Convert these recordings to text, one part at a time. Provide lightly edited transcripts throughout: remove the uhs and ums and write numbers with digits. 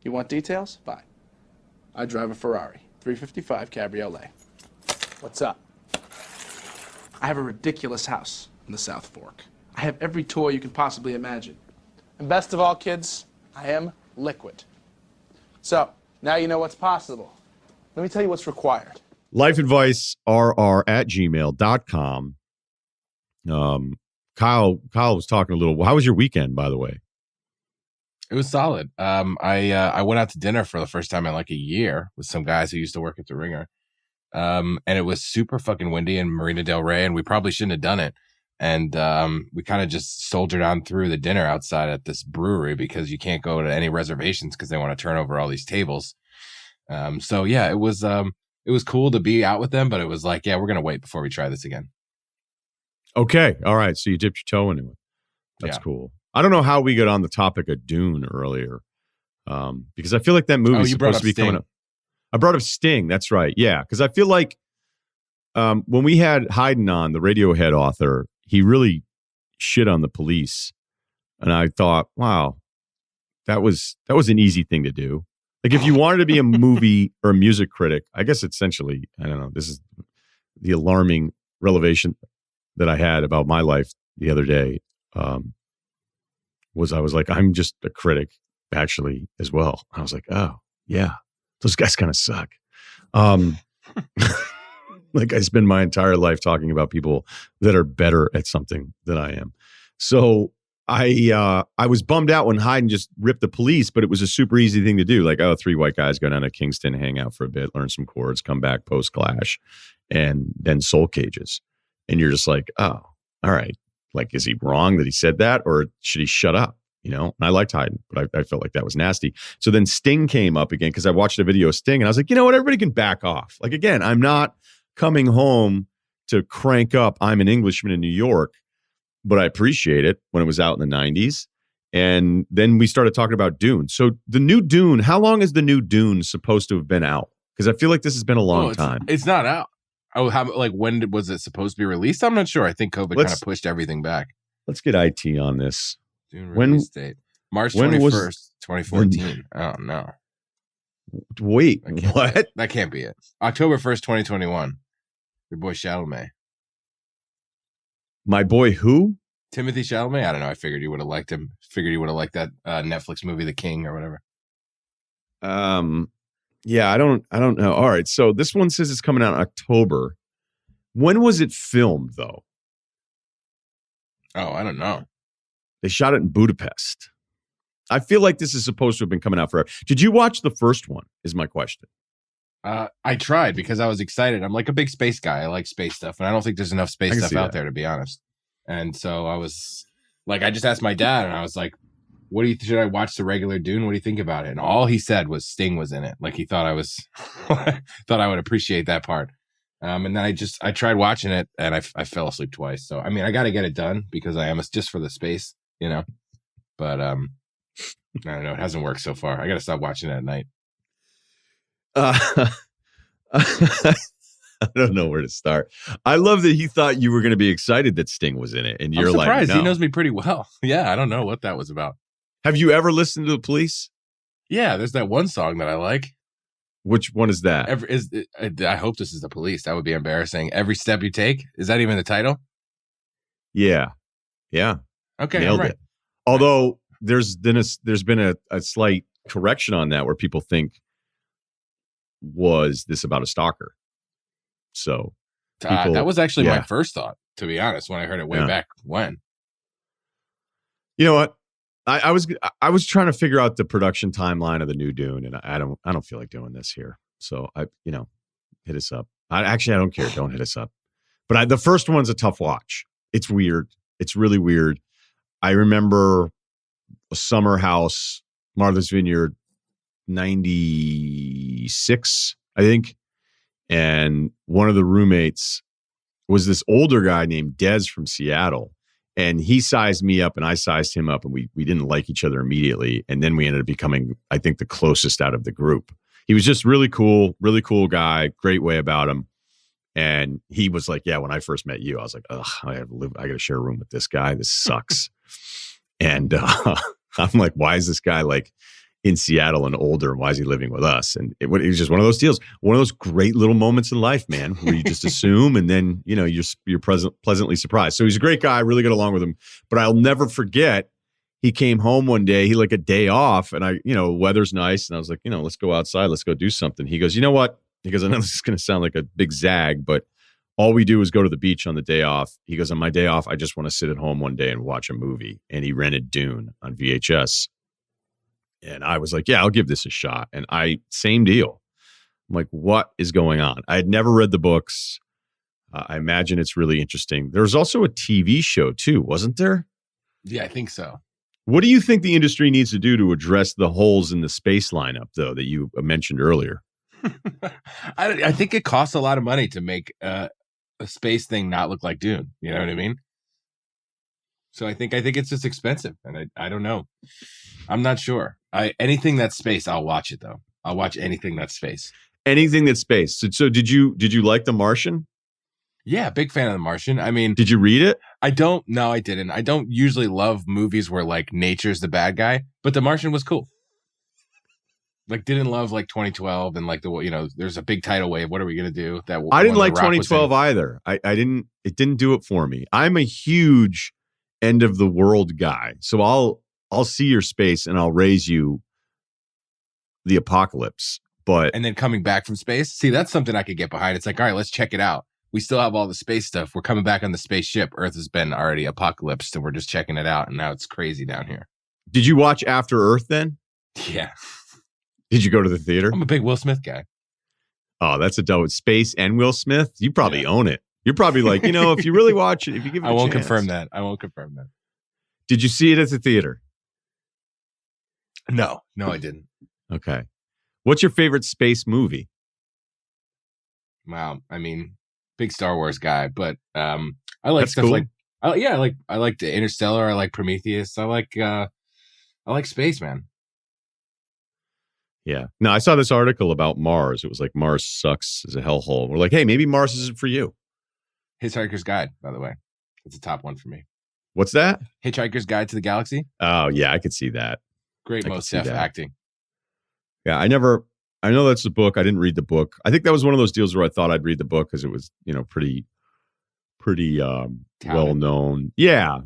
You want details? Fine. I drive a Ferrari 355 Cabriolet. What's up? I have a ridiculous house in the South Fork. I have every toy you can possibly imagine. And best of all, kids, I am liquid. So, now you know what's possible. Let me tell you what's required. lifeadvicerr@gmail.com. Kyle was talking a little. How was your weekend, by the way? It was solid. I went out to dinner for the first time in like a year with some guys who used to work at the Ringer. And it was super fucking windy in Marina Del Rey, and we probably shouldn't have done it. And we kind of just soldiered on through the dinner outside at this brewery because you can't go to any reservations because they want to turn over all these tables. So yeah, it was cool to be out with them, but it was like, yeah, we're gonna wait before we try this again. Okay, all right. So you dipped your toe into it. That's cool. I don't know how we got on the topic of Dune earlier, because I feel like that movie is supposed to be coming up. I brought up Sting. That's right. Yeah, because I feel like when we had Hayden on, the Radiohead author, he really shit on the police, and I thought, wow, that was an easy thing to do. Like if you wanted to be a movie or a music critic, I guess essentially, I don't know. This is the alarming revelation that I had about my life the other day. I was like, I'm just a critic actually as well. I was like, oh yeah, those guys kind of suck. Like I spend my entire life talking about people that are better at something than I am. So I was bummed out when Hayden just ripped the police, but it was a super easy thing to do. Like, oh, 3 white guys go down to Kingston, hang out for a bit, learn some chords, come back post Clash, and then Soul Cages. And you're just like, oh, all right. Like, is he wrong that he said that, or should he shut up? You know, and I liked Hayden, but I felt like that was nasty. So then Sting came up again because I watched a video of Sting and I was like, you know what? Everybody can back off. Like, again, I'm not coming home to crank up I'm an Englishman in New York, but I appreciate it when it was out in the 90s. And then we started talking about Dune. So the new Dune, how long is the new Dune supposed to have been out? Because I feel like this has been a long time. It's not out. Oh, when was it supposed to be released? I'm not sure. I think COVID kind of pushed everything back. Let's get IT on this. Dune release date. March 21st, 2014. Oh, no. Wait, what? That can't be it. October 1st, 2021. Your boy Chalamet. My boy who? Timothy Chalamet? I don't know. I figured you would have liked him. Figured you would have liked that Netflix movie, The King or whatever. Yeah, I don't know. All right. So this one says it's coming out in October. When was it filmed, though? Oh, I don't know. They shot it in Budapest. I feel like this is supposed to have been coming out forever. Did you watch the first one, is my question. I tried because I was excited. I'm like a big space guy. I like space stuff, and I don't think there's enough space stuff out there, to be honest. And so I was like, I just asked my dad, and I was like, should I watch the regular Dune? What do you think about it? And all he said was Sting was in it. Like he thought I would appreciate that part. And then I tried watching it and I fell asleep twice. So, I mean, I got to get it done because I am just for the space, you know, but, I don't know. It hasn't worked so far. I got to stop watching it at night. I don't know where to start. I love that he thought you were going to be excited that Sting was in it. And you're like, surprised. No. He knows me pretty well. Yeah. I don't know what that was about. Have you ever listened to the Police? Yeah. There's that one song that I like. Which one is that? I hope this is the Police. That would be embarrassing. Every Step You Take. Is that even the title? Yeah. Yeah. Okay. Nailed it. Although there's been a slight correction on that where people think, was this about a stalker? So that was actually my first thought, to be honest, when I heard it way back when. You know what? I was trying to figure out the production timeline of the new Dune, and I don't feel like doing this here. So hit us up. I don't care. Don't hit us up. But the first one's a tough watch. It's weird. It's really weird. I remember a summer house, Martha's Vineyard, 96, I think. And one of the roommates was this older guy named Des from Seattle. And he sized me up and I sized him up, and we didn't like each other immediately. And then we ended up becoming, I think, the closest out of the group. He was just really cool guy, great way about him. And he was like, yeah, when I first met you, I was like, ugh, I got to share a room with this guy. This sucks. And I'm like, why is this guy like in Seattle and older, and why is he living with us? And it was just one of those deals, one of those great little moments in life, man, where you just assume, and then you're pleasantly surprised. So he's a great guy. I really got along with him, but I'll never forget. He came home one day, he like a day off, and weather's nice, and I was like, let's go outside, let's go do something. He goes, you know what? He goes, I know this is going to sound like a big zag, but all we do is go to the beach on the day off. He goes, on my day off, I just want to sit at home one day and watch a movie. And he rented Dune on VHS. And I was like, yeah, I'll give this a shot. And same deal. I'm like, what is going on? I had never read the books. I imagine it's really interesting. There was also a TV show too, wasn't there? Yeah, I think so. What do you think the industry needs to do to address the holes in the space lineup, though, that you mentioned earlier? I think it costs a lot of money to make a space thing not look like Dune. You know what I mean? So I think it's just expensive, and I don't know. I'm not sure. Anything that's space, I'll watch it though. I'll watch anything that's space. Anything that's space. So did you like The Martian? Yeah, big fan of The Martian. I mean, did you read it? I don't. No, I didn't. I don't usually love movies where like nature's the bad guy, but The Martian was cool. Like, didn't love like 2012 and like there's a big tidal wave. What are we gonna do? I didn't like 2012 either. I didn't. It didn't do it for me. I'm a huge end of the world guy, so I'll see your space and I'll raise you the apocalypse. And then coming back from space, see, that's something I could get behind. It's like, all right, let's check it out. We still have all the space stuff. We're coming back on the spaceship. Earth has been already apocalypsed, and we're just checking it out. And now it's crazy down here. Did you watch After Earth then? Yeah. Did you go to the theater? I'm a big Will Smith guy. Oh, that's a dope. Space and Will Smith. You probably own it. You're probably like, if you really watch it, if you give it a chance. I won't confirm that. Did you see it at the theater? No, I didn't. Okay. What's your favorite space movie? Wow. I mean, big Star Wars guy, but I like That's stuff cool. like I like the Interstellar. I like Prometheus. I like space, man. Yeah. No, I saw this article about Mars. It was like Mars sucks as a hellhole. We're like, hey, maybe Mars isn't for you. Hitchhiker's Guide, by the way. It's a top one for me. What's that? Hitchhiker's Guide to the Galaxy. Oh, yeah, I could see that. Great Mos Def acting. Yeah, I know that's the book. I didn't read the book. I think that was one of those deals where I thought I'd read the book because it was, pretty well known. Yeah.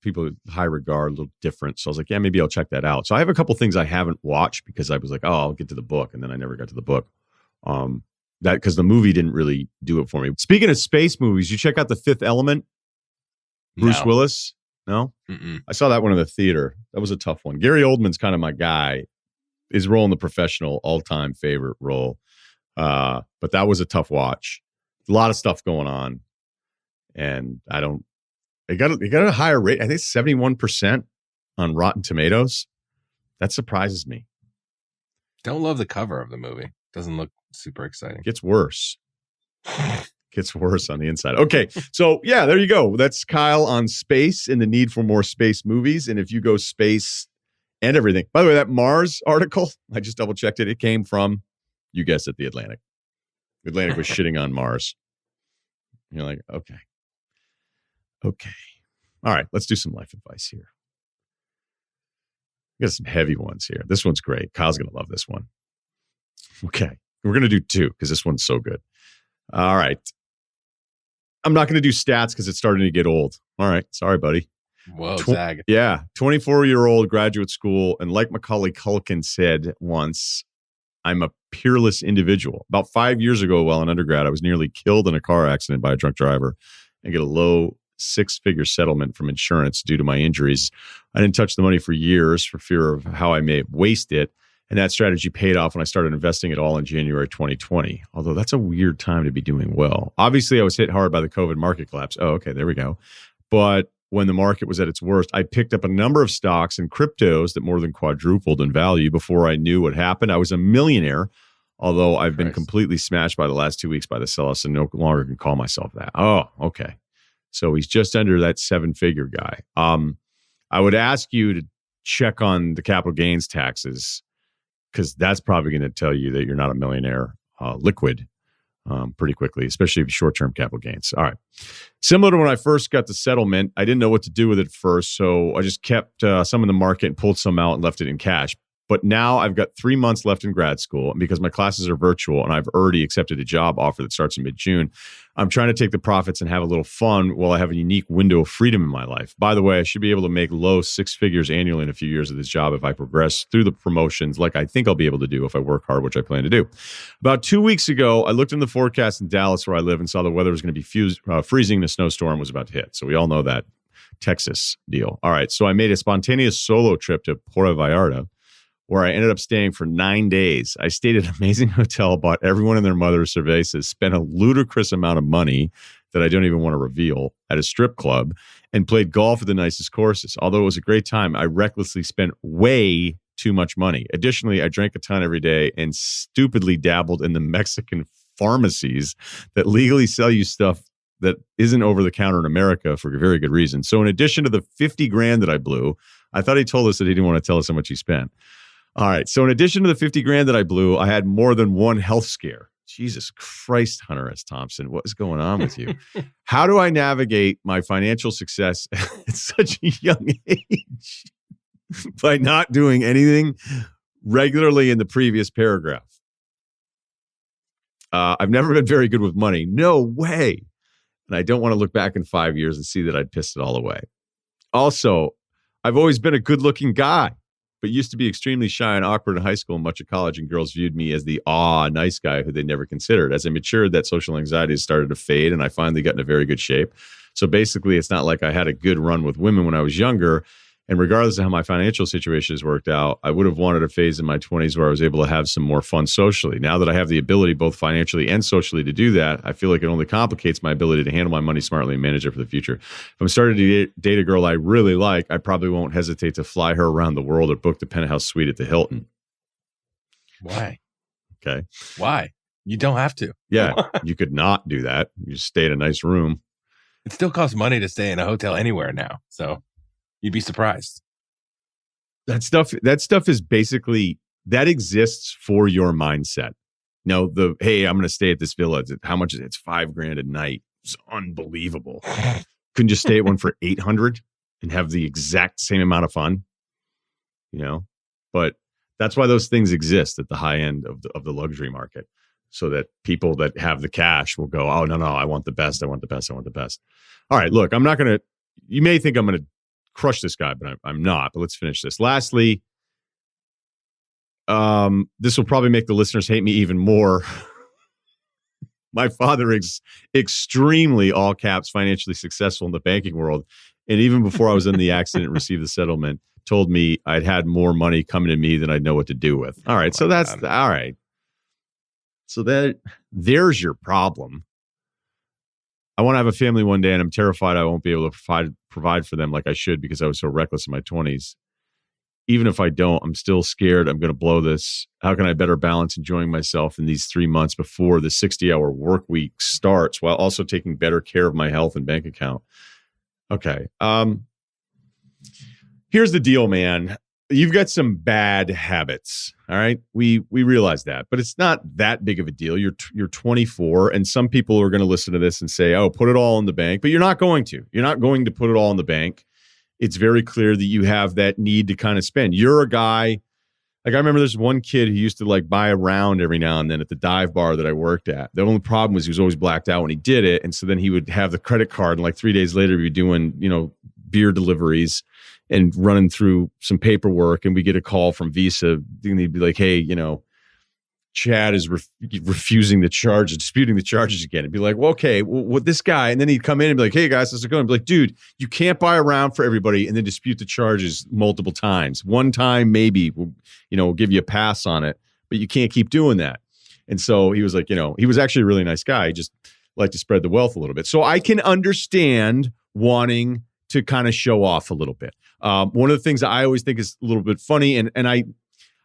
People with high regard, a little different. So I was like, yeah, maybe I'll check that out. So I have a couple things I haven't watched because I was like, oh, I'll get to the book. And then I never got to the book. That because the movie didn't really do it for me. Speaking of space movies, you check out The Fifth Element? Bruce Willis? No? Mm-mm. I saw that one in the theater. That was a tough one. Gary Oldman's kind of my guy. His role in The Professional, all-time favorite role. But that was a tough watch. A lot of stuff going on. And it got a higher rate. I think it's 71% on Rotten Tomatoes. That surprises me. Don't love the cover of the movie. Doesn't look super exciting. Gets worse. Gets worse on the inside. Okay. So yeah, there you go. That's Kyle on space and the need for more space movies. And if you go space and everything, by the way, that Mars article, I just double checked it. It came from, you guessed it, the Atlantic. The Atlantic was shitting on Mars. You're like, okay. All right. Let's do some life advice here. We got some heavy ones here. This one's great. Kyle's going to love this one. Okay. We're going to do two because this one's so good. All right. I'm not going to do stats because it's starting to get old. All right. Sorry, buddy. Whoa, Zag. Yeah. 24-year-old graduate school. And like Macaulay Culkin said once, I'm a peerless individual. About 5 years ago, while in undergrad, I was nearly killed in a car accident by a drunk driver and get a low six-figure settlement from insurance due to my injuries. I didn't touch the money for years for fear of how I may waste it. And that strategy paid off when I started investing it all in January 2020. Although that's a weird time to be doing well. Obviously, I was hit hard by the COVID market collapse. Oh, okay, there we go. But when the market was at its worst, I picked up a number of stocks and cryptos that more than quadrupled in value before I knew what happened. I was a millionaire, although I've been completely smashed by the last 2 weeks by the sell-offs and no longer can call myself that. Oh, okay. So he's just under that seven-figure guy. I would ask you to check on the capital gains taxes because that's probably going to tell you that you're not a millionaire liquid pretty quickly, especially if short-term capital gains. All right. Similar to when I first got the settlement, I didn't know what to do with it first, so I just kept some in the market and pulled some out and left it in cash. But now I've got 3 months left in grad school, and because my classes are virtual and I've already accepted a job offer that starts in mid-June, I'm trying to take the profits and have a little fun while I have a unique window of freedom in my life. By the way, I should be able to make low six figures annually in a few years of this job if I progress through the promotions like I think I'll be able to do if I work hard, which I plan to do. About 2 weeks ago, I looked in the forecast in Dallas where I live and saw the weather was going to be freezing and a snowstorm was about to hit. So we all know that Texas deal. All right, so I made a spontaneous solo trip to Puerto Vallarta, where I ended up staying for 9 days. I stayed at an amazing hotel, bought everyone and their mother cervezas, spent a ludicrous amount of money that I don't even want to reveal at a strip club, and played golf at the nicest courses. Although it was a great time, I recklessly spent way too much money. Additionally, I drank a ton every day and stupidly dabbled in the Mexican pharmacies that legally sell you stuff that isn't over the counter in America for a very good reason. So in addition to the 50 grand that I blew, I thought he told us that he didn't want to tell us how much he spent. All right. So in addition to the 50 grand that I blew, I had more than one health scare. Jesus Christ, Hunter S. Thompson, what is going on with you? How do I navigate my financial success at such a young age by not doing anything regularly in the previous paragraph? I've never been very good with money. No way. And I don't want to look back in 5 years and see that I'd pissed it all away. Also, I've always been a good-looking guy, but used to be extremely shy and awkward in high school and much of college, and girls viewed me as the nice guy who they never considered. As I matured, that social anxiety has started to fade, and I finally got in a very good shape. So basically, it's not like I had a good run with women when I was younger, and regardless of how my financial situation has worked out, I would have wanted a phase in my 20s where I was able to have some more fun socially. Now that I have the ability, both financially and socially, to do that, I feel like it only complicates my ability to handle my money smartly and manage it for the future. If I'm starting to date a girl I really like, I probably won't hesitate to fly her around the world or book the penthouse suite at the Hilton. Why? Okay. Why? You don't have to. Yeah, you could not do that. You just stay in a nice room. It still costs money to stay in a hotel anywhere now. So you'd be surprised. That stuff is basically, that exists for your mindset. No, hey, I'm going to stay at this villa. How much is it? It's $5,000 a night. It's unbelievable. Couldn't just stay at one for 800 and have the exact same amount of fun, But that's why those things exist at the high end of the luxury market, so that people that have the cash will go, oh, no, I want the best. I want the best. I want the best. All right, look, I'm not going to, you may think I'm going to crush this guy, but I'm not. But let's finish this. Lastly, this will probably make the listeners hate me even more. My father is extremely, all caps, financially successful in the banking world. And even before I was in the accident and received the settlement, told me I'd had more money coming to me than I'd know what to do with. All right. So that's all right. So there's your problem. I want to have a family one day, and I'm terrified I won't be able to provide for them like I should because I was so reckless in my 20s. Even if I don't, I'm still scared I'm going to blow this. How can I better balance enjoying myself in these 3 months before the 60-hour work week starts while also taking better care of my health and bank account? Okay. Here's the deal, man. You've got some bad habits. All right. We realize that, but it's not that big of a deal. You're 24, and some people are going to listen to this and say, oh, put it all in the bank, but you're not going to. You're not going to put it all in the bank. It's very clear that you have that need to kind of spend. You're a guy, like I remember there's one kid who used to like buy a round every now and then at the dive bar that I worked at. The only problem was he was always blacked out when he did it. And so then he would have the credit card, and like 3 days later he'd be doing, beer deliveries and running through some paperwork, and we get a call from Visa, and they'd be like, hey, Chad is refusing the charge, disputing the charges again. It'd be like, well, okay, what this guy, and then he'd come in and be like, hey guys, how's it going? I'd be like, dude, you can't buy a round for everybody and then dispute the charges multiple times. One time, maybe we'll give you a pass on it, but you can't keep doing that. And so he was like, he was actually a really nice guy. He just liked to spread the wealth a little bit. So I can understand wanting to kind of show off a little bit. One of the things that I always think is a little bit funny, and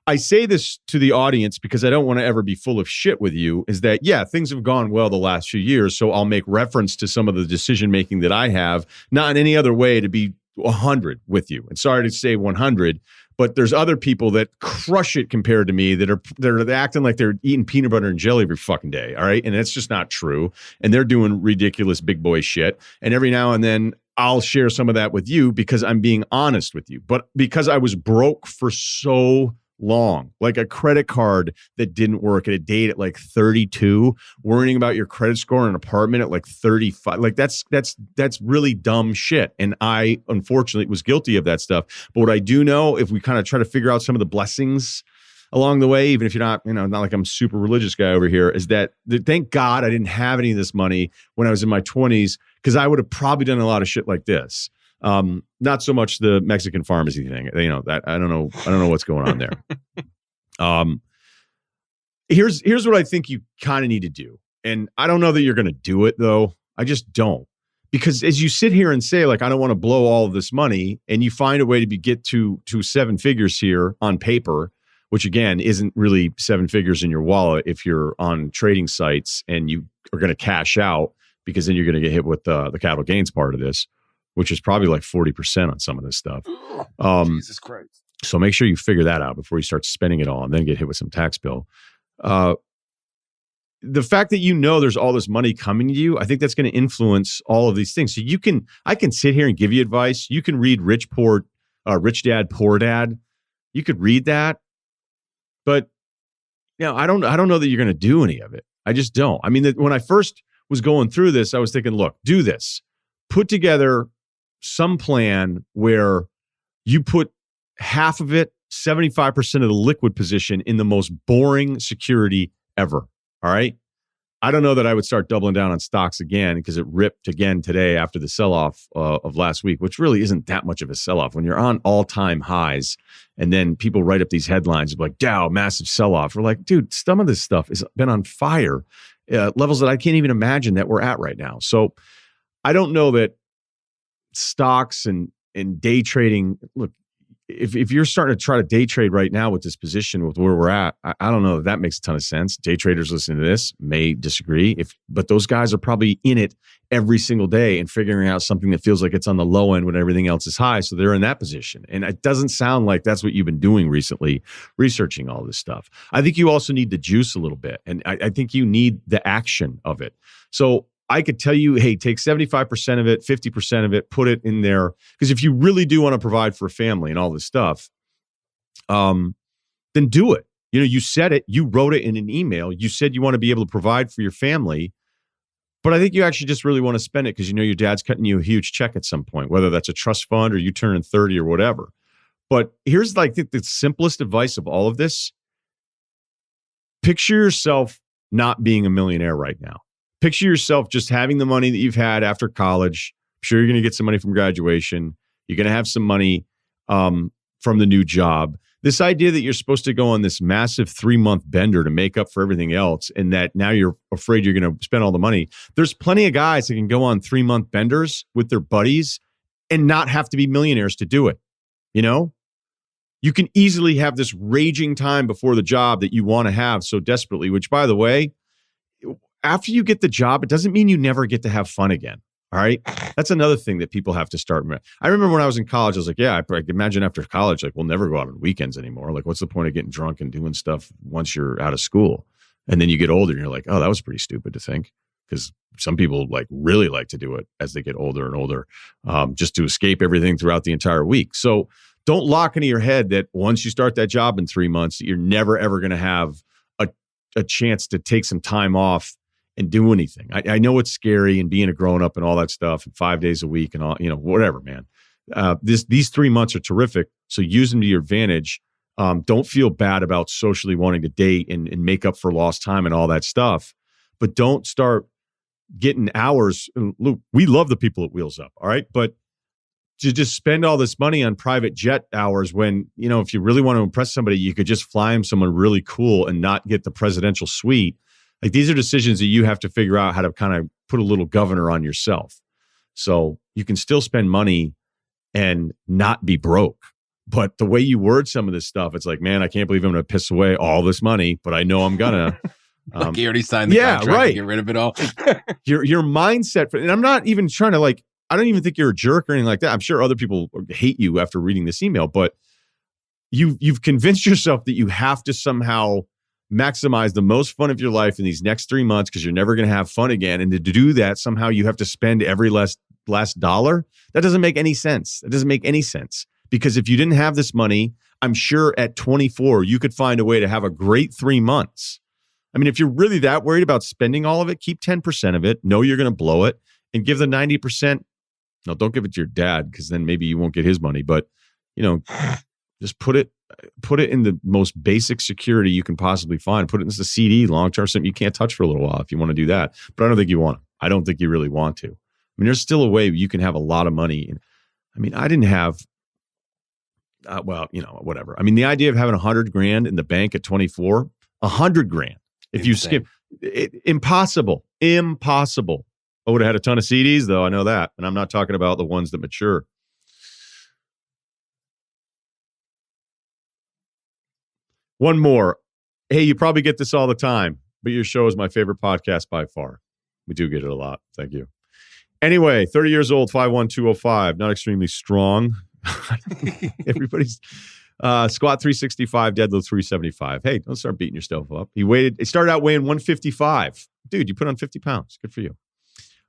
I say this to the audience because I don't want to ever be full of shit with you, is that, yeah, things have gone well the last few years, so I'll make reference to some of the decision-making that I have, not in any other way to be 100 with you. And sorry to say 100, but there's other people that crush it compared to me they're acting like they're eating peanut butter and jelly every fucking day, all right? And that's just not true. And they're doing ridiculous big boy shit. And every now and then I'll share some of that with you because I'm being honest with you. But because I was broke for so long, like a credit card that didn't work at a date at like 32, worrying about your credit score in an apartment at like 35. Like that's really dumb shit. And I unfortunately was guilty of that stuff. But what I do know, if we kind of try to figure out some of the blessings along the way, even if you're not, not like I'm a super religious guy over here, is that thank God I didn't have any of this money when I was in my 20s, because I would have probably done a lot of shit like this. Not so much the Mexican pharmacy thing, that I don't know what's going on there. Here's what I think you kind of need to do. And I don't know that you're going to do it though. I just don't, because as you sit here and say, like, I don't want to blow all of this money, and you find a way to get to 7 figures here on paper, which again, isn't really 7 figures in your wallet if you're on trading sites and you are going to cash out, because then you're going to get hit with the capital gains part of this, which is probably like 40% on some of this stuff. Jesus Christ. So make sure you figure that out before you start spending it all and then get hit with some tax bill. The fact that there's all this money coming to you, I think that's going to influence all of these things. So I can sit here and give you advice. You can read Rich Dad, Poor Dad. You could read that. But I don't know that you're going to do any of it. I just don't. I mean, when I first was going through this, I was thinking, look, do this. Put together some plan where you put half of it, 75% of the liquid position, in the most boring security ever. All right. I don't know that I would start doubling down on stocks again, because it ripped again today after the sell-off of last week, which really isn't that much of a sell-off when you're on all-time highs. And then people write up these headlines like, Dow, massive sell-off. We're like, dude, some of this stuff has been on fire, levels that I can't even imagine that we're at right now. So I don't know that stocks and day trading, look, if you're starting to try to day trade right now with this position, with where we're at, I don't know if that makes a ton of sense. Day traders listening to this may disagree, but those guys are probably in it every single day and figuring out something that feels like it's on the low end when everything else is high. So they're in that position. And it doesn't sound like that's what you've been doing recently, researching all this stuff. I think you also need the juice a little bit. And I think you need the action of it. So I could tell you, hey, take 75% of it, 50% of it, put it in there. Because if you really do want to provide for a family and all this stuff, then do it. You said it, you wrote it in an email. You said you want to be able to provide for your family. But I think you actually just really want to spend it because your dad's cutting you a huge check at some point, whether that's a trust fund or you turn 30 or whatever. But here's the simplest advice of all of this. Picture yourself not being a millionaire right now. Picture yourself just having the money that you've had after college. I'm sure you're going to get some money from graduation. You're going to have some money from the new job. This idea that you're supposed to go on this massive 3-month bender to make up for everything else, and that now you're afraid you're going to spend all the money. There's plenty of guys that can go on 3-month benders with their buddies and not have to be millionaires to do it. You can easily have this raging time before the job that you want to have so desperately, which, by the way, after you get the job, it doesn't mean you never get to have fun again. All right. That's another thing that people have to start. I remember when I was in college, I was like, yeah, I imagine after college, like, we'll never go out on weekends anymore. Like, what's the point of getting drunk and doing stuff once you're out of school? And then you get older and you're like, oh, that was pretty stupid to think. Because some people really like to do it as they get older and older, just to escape everything throughout the entire week. So don't lock into your head that once you start that job in 3 months, that you're never, ever going to have a chance to take some time off and do anything. I know it's scary and being a grown up and all that stuff, and 5 days a week and all, whatever, man. These 3 months are terrific. So use them to your advantage. Don't feel bad about socially wanting to date and make up for lost time and all that stuff. But don't start getting hours. Luke, we love the people at Wheels Up. All right. But to just spend all this money on private jet hours when, if you really want to impress somebody, you could just fly them someone really cool and not get the presidential suite. Like, these are decisions that you have to figure out how to kind of put a little governor on yourself. So you can still spend money and not be broke. But the way you word some of this stuff, it's like, man, I can't believe I'm going to piss away all this money, but I know I'm going to. Like, you already signed the contract to get rid of it all. Your mindset, and I'm not even trying to I don't even think you're a jerk or anything like that. I'm sure other people hate you after reading this email, but you've convinced yourself that you have to somehow maximize the most fun of your life in these next 3 months because you're never going to have fun again. And to do that, somehow you have to spend every last dollar. That doesn't make any sense. It doesn't make any sense, because if you didn't have this money, I'm sure at 24, you could find a way to have a great 3 months. I mean, if you're really that worried about spending all of it, keep 10% of it. Know you're going to blow it and give the 90%. No, don't give it to your dad because then maybe you won't get his money. But, just put it in the most basic security you can possibly find. Put it into the CD, long-term, something you can't touch for a little while if you want to do that. But I don't think you want to. I don't think you really want to. I mean, there's still a way you can have a lot of money. I mean, I didn't have, whatever. I mean, the idea of having $100,000 in the bank at 24, $100,000. If you skip, impossible. I would have had a ton of CDs, though. I know that. And I'm not talking about the ones that mature. One more. Hey, you probably get this all the time, but your show is my favorite podcast by far. We do get it a lot. Thank you. Anyway, 30 years old, 5'1", 205, not extremely strong. Everybody's squat 365, deadlift 375. Hey, don't start beating yourself up. He started out weighing 155. Dude, you put on 50 pounds. Good for you.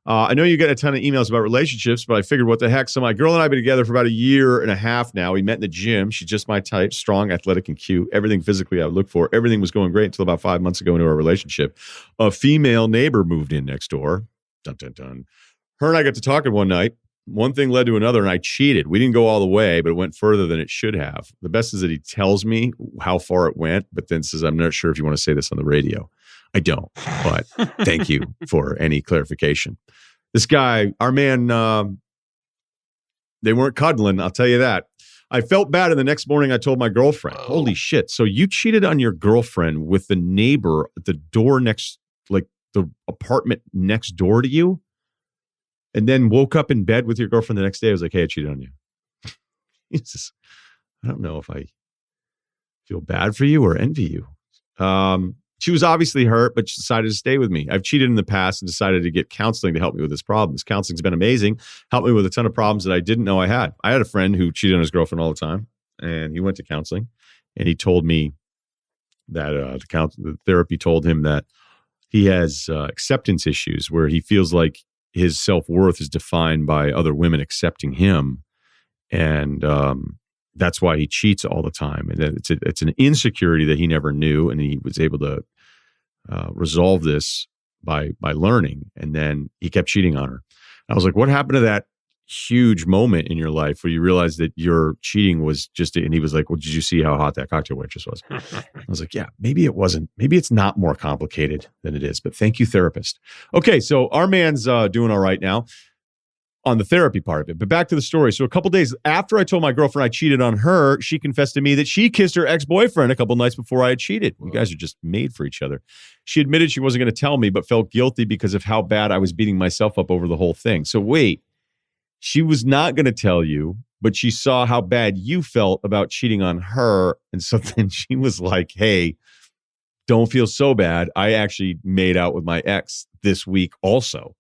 I know you get a ton of emails about relationships, but I figured what the heck. So my girl and I have been together for about a year and a half now. We met in the gym. She's just my type, strong, athletic, and cute. Everything physically I would look for. Everything was going great until about 5 months ago into our relationship. A female neighbor moved in next door. Dun, dun, dun. Her and I got to talking one night. One thing led to another, and I cheated. We didn't go all the way, but it went further than it should have. The best is that he tells me how far it went, but then says, I'm not sure if you want to say this on the radio. I don't, but thank you for any clarification. This guy, our man, they weren't cuddling, I'll tell you that. I felt bad, and the next morning I told my girlfriend, holy shit, so you cheated on your girlfriend with the neighbor at the door next, like the apartment next door to you? And then woke up in bed with your girlfriend the next day. I was like, hey, I cheated on you. Jesus. I don't know if I feel bad for you or envy you. She was obviously hurt, but she decided to stay with me. I've cheated in the past and decided to get counseling to help me with this problem. This counseling's been amazing. Helped me with a ton of problems that I didn't know I had. I had a friend who cheated on his girlfriend all the time, and he went to counseling, and he told me that the therapy told him that he has acceptance issues where he feels like his self-worth is defined by other women accepting him. And that's why he cheats all the time. And it's an insecurity that he never knew. And he was able to resolve this by learning. And then he kept cheating on her. I was like, what happened to that huge moment in your life where you realized that your cheating was just, and he was like, well, did you see how hot that cocktail waitress was? I was like, yeah, maybe it wasn't. Maybe it's not more complicated than it is, but thank you, therapist. Okay. So our man's doing all right now on the therapy part of it, but back to the story. So a couple days after I told my girlfriend I cheated on her, she confessed to me that she kissed her ex-boyfriend a couple nights before I had cheated. You guys are just made for each other. She admitted she wasn't going to tell me, but felt guilty because of how bad I was beating myself up over the whole thing. So wait, she was not going to tell you, but she saw how bad you felt about cheating on her. And so then she was like, hey, don't feel so bad. I actually made out with my ex this week also.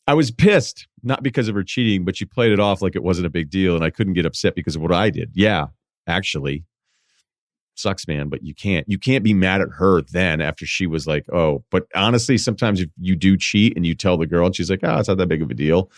I was pissed, not because of her cheating, but she played it off like it wasn't a big deal. And I couldn't get upset because of what I did. Yeah, actually. Sucks, man, but you can't be mad at her then after she was like, oh, but honestly, sometimes if you do cheat and you tell the girl and she's like, oh, it's not that big of a deal.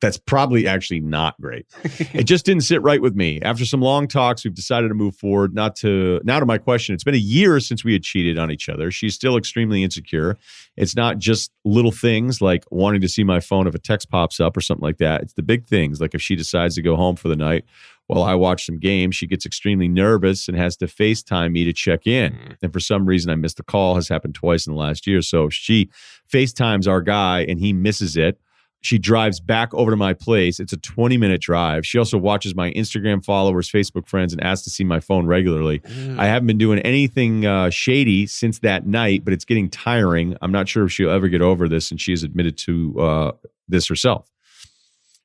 That's probably actually not great. It just didn't sit right with me. After some long talks, we've decided to move forward. Now to my question. It's been a year since we had cheated on each other. She's still extremely insecure. It's not just little things like wanting to see my phone if a text pops up or something like that. It's the big things. Like if she decides to go home for the night while I watch some games, she gets extremely nervous and has to FaceTime me to check in. And for some reason, I missed a call. Has happened twice in the last year. So she FaceTimes our guy and he misses it. She drives back over to my place. It's a 20-minute drive. She also watches my Instagram followers, Facebook friends, and asks to see my phone regularly. I haven't been doing anything shady since that night, but it's getting tiring. I'm not sure if she'll ever get over this, and she has admitted to this herself.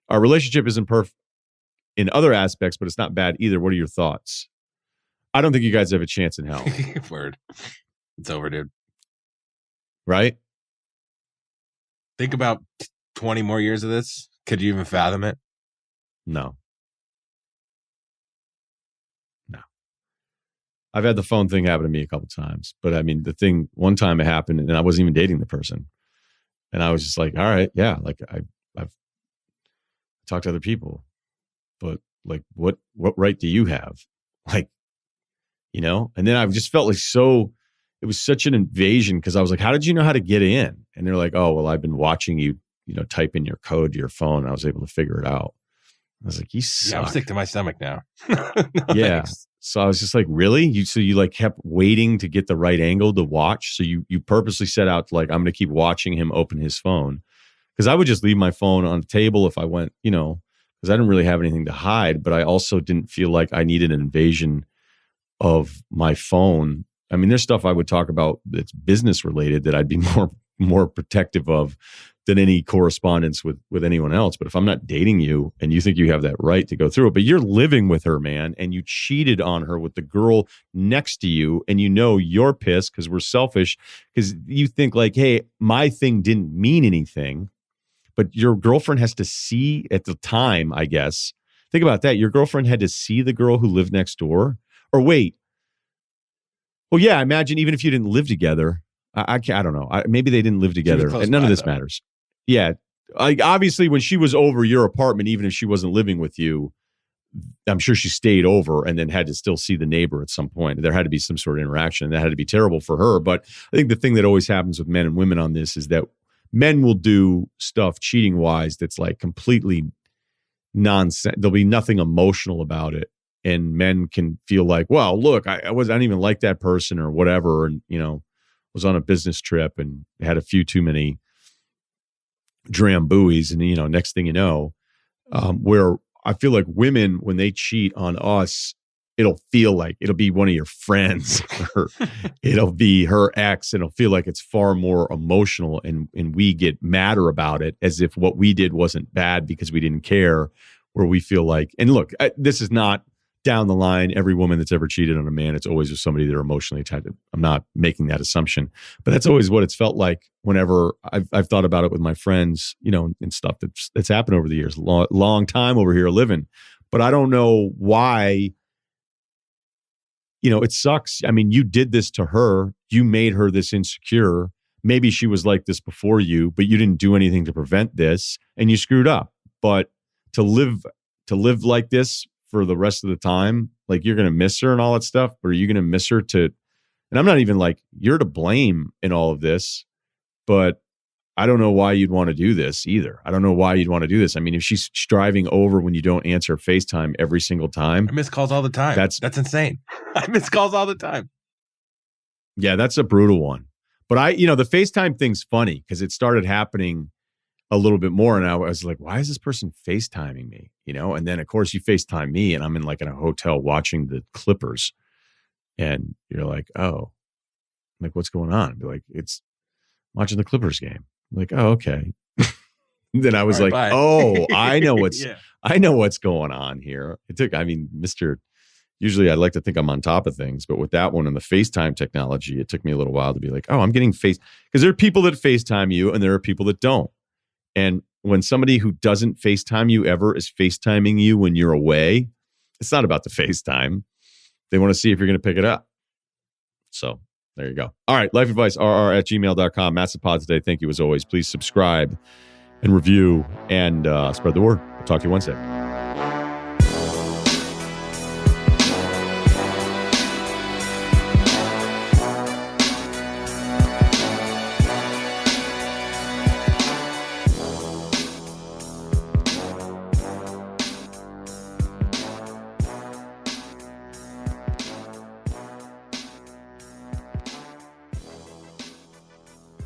Our relationship isn't perfect in other aspects, but it's not bad either. What are your thoughts? I don't think you guys have a chance in hell. Word. It's over, dude. Right? Think about 20 more years of this. Could you even fathom it? No. I've had the phone thing happen to me a couple times, but I mean, the thing, one time it happened and I wasn't even dating the person. And I was just like, all right, yeah, like I've talked to other people, but like, what right do you have Like, and then I just felt like it was such an invasion because I was like, how did you know how to get in? And they're like, oh, well, I've been watching you, type in your code to your phone. And I was able to figure it out. I was like, you suck. Yeah, I'm sick to my stomach now. No, yeah. Thanks. So I was just like, really? So you like kept waiting to get the right angle to watch. So you purposely set out to like, I'm going to keep watching him open his phone. Because I would just leave my phone on the table if I went, because I didn't really have anything to hide, but I also didn't feel like I needed an invasion of my phone. I mean, there's stuff I would talk about that's business related that I'd be more protective of than any correspondence with anyone else. But if I'm not dating you and you think you have that right to go through it, but you're living with her, man, and you cheated on her with the girl next to you, and you're pissed because we're selfish, because you think like, hey, my thing didn't mean anything, but your girlfriend has to see at the time, I guess. Think about that. Your girlfriend had to see the girl who lived next door. Or wait. Well, yeah, imagine even if you didn't live together. I don't know. Maybe they didn't live together. And none of this matters. Yeah. Obviously, when she was over your apartment, even if she wasn't living with you, I'm sure she stayed over and then had to still see the neighbor at some point. There had to be some sort of interaction. That had to be terrible for her. But I think the thing that always happens with men and women on this is that men will do stuff cheating-wise that's like completely nonsense. There'll be nothing emotional about it. And men can feel like, well, look, I don't even like that person or whatever. And, was on a business trip and had a few too many drambuis. And, next thing you know, where I feel like women, when they cheat on us, it'll feel like it'll be one of your friends or it'll be her ex. And it'll feel like it's far more emotional. And we get madder about it as if what we did wasn't bad because we didn't care, where we feel like, and look, this is not down the line, every woman that's ever cheated on a man, it's always with somebody they're emotionally attached to. I'm not making that assumption, but that's always what it's felt like whenever I've thought about it with my friends, and stuff that's happened over the years. Long time over here living, but I don't know why. It sucks. I mean, you did this to her. You made her this insecure. Maybe she was like this before you, but you didn't do anything to prevent this, and you screwed up. But to live like this for the rest of the time, like you're going to miss her and all that stuff, but are you going to miss her and I'm not even like, you're to blame in all of this, but I don't know why you'd want to do this either. I don't know why you'd want to do this. I mean, if she's driving over when you don't answer FaceTime every single time. I miss calls all the time. That's insane. I miss calls all the time. Yeah, that's a brutal one. But the FaceTime thing's funny because it started happening a little bit more. And I was like, why is this person FaceTiming me? And then of course you FaceTime me and I'm in a hotel watching the Clippers and you're like, oh, I'm like, what's going on? I'd be like, it's watching the Clippers game. I'm like, oh, okay. Then I was like, bye. Oh, I know what's going on here. Usually I like to think I'm on top of things, but with that one and the FaceTime technology, it took me a little while to be like, oh, I'm getting because there are people that FaceTime you and there are people that don't. And when somebody who doesn't FaceTime you ever is FaceTiming you when you're away, it's not about the FaceTime. They want to see if you're going to pick it up. So there you go. All right. Life advice, rr@gmail.com. Massive pod today. Thank you as always. Please subscribe and review and spread the word. I'll talk to you Wednesday.